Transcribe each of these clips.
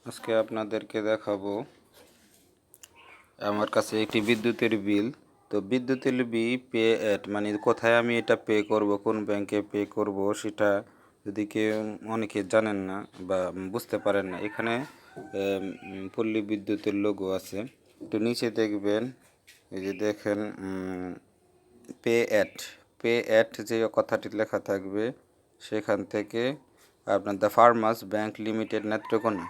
আজকে আপনাদেরকে দেখাবো আমার কাছে একটি বিদ্যুতের বিল। তো বিদ্যুতের বিল পে অ্যাট মানে কোথায় আমি এটা পে করব, কোন ব্যাংকে পে করব সেটা যদি কেউ অনেকে জানেন না বা বুঝতে পারেন না, এখানে পল্লী বিদ্যুতের লোগো আছে। তো নিচে দেখবেন, এই যে দেখেন পে অ্যাট যে কথাটি লেখা থাকবে সেখান থেকে আপনার the farmers bank limited Netrokona.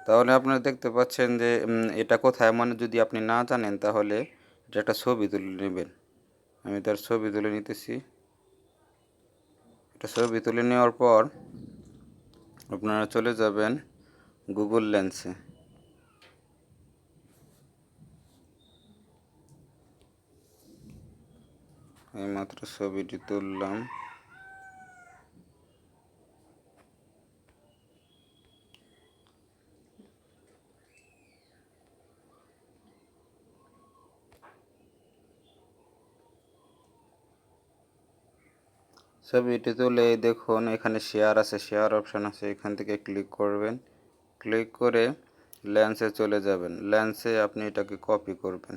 তাহলে আপনারা দেখতে পাচ্ছেন যে এটা কোথায়, মানে যদি আপনি না জানেন তাহলে এটা একটা ছবি তুলে নেবেন। আমি তার ছবি তুলে নিতেছি। এটা ছবি তুলে নেওয়ার পর আপনারা চলে যাবেন গুগল লেন্সে। এই মাত্র ছবিটি তুললাম। ছবিটি তুলে দেখুন এখানে শেয়ার আছে, শেয়ার অপশান আছে, এখান থেকে ক্লিক করবেন। ক্লিক করে লেন্সে চলে যাবেন। লেন্সে আপনি এটাকে কপি করবেন।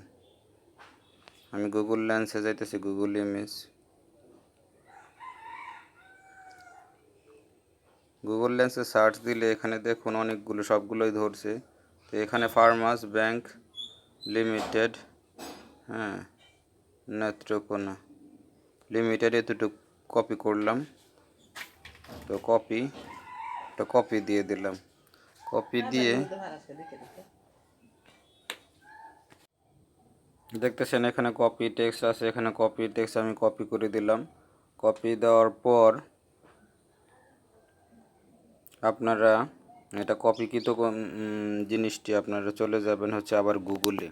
আমি গুগল লেন্সে যাইতেছি, গুগল ইমেজ। গুগল লেন্সে সার্চ দিলে এখানে দেখুন অনেকগুলো, সবগুলোই ধরছে। তো এখানে ফার্মার্স ব্যাংক লিমিটেড, হ্যাঁ, নেত্রকোনা লিমিটেড, এতটুকু কপি করলাম। তো কপি দিয়ে দিলাম। কপি দিয়ে দেখতেছেন এখানে কপি টেক্সট আছে, এখানে কপি টেক্সট আমি কপি করে দিলাম। কপি দেওয়ার পর আপনারা এটা কপিকৃত জিনিসটি আপনারা চলে যাবেন হচ্ছে আবার গুগলে।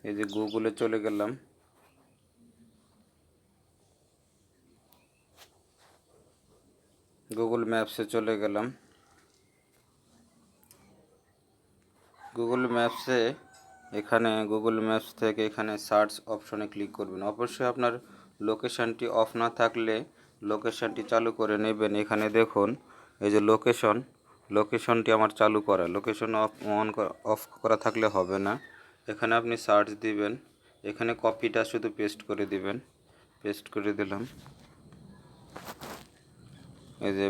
এই যে গুগলে চলে গেলাম। গুগল ম্যাপসে চলে গেলাম। গুগল ম্যাপসে এখানে গুগল ম্যাপস থেকে এখানে সার্চ অপশনে ক্লিক করবেন। অবশ্যই আপনার লোকেশানটি অফ না থাকলে লোকেশানটি চালু করে নেবেন। এখানে দেখুন এই যে লোকেশনটি আমার চালু করা, লোকেশন অফ করা থাকলে হবে না। এখানে আপনি সার্চ দিবেন, এখানে কপিটা শুধু পেস্ট করে দিবেন। পেস্ট করে দিলাম। এই যে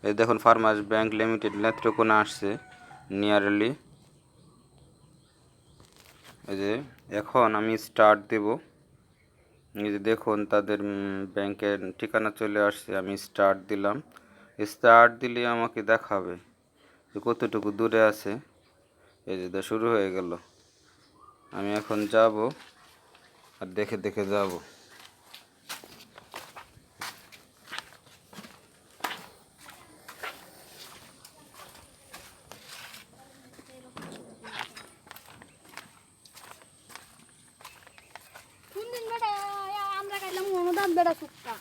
এই দেখুন ফার্মার্স ব্যাংক লিমিটেড নেত্রকোনা আসছে নিয়ারলি। এই যে এখন আমি স্টার্ট দেব। এই যে দেখুন তাদের ব্যাংকের ঠিকানা চলে আসছে। আমি স্টার্ট দিলাম। স্টার্ট দিলে আমাকে দেখাবে যে কতটুকু দূরে আছে। এই যে শুরু হয়ে গেল। আমি এখন যাব আর দেখে দেখে যাব। কোন দিন বেটা আমরা খাইলাম অনুদান বেটা সুক্কা।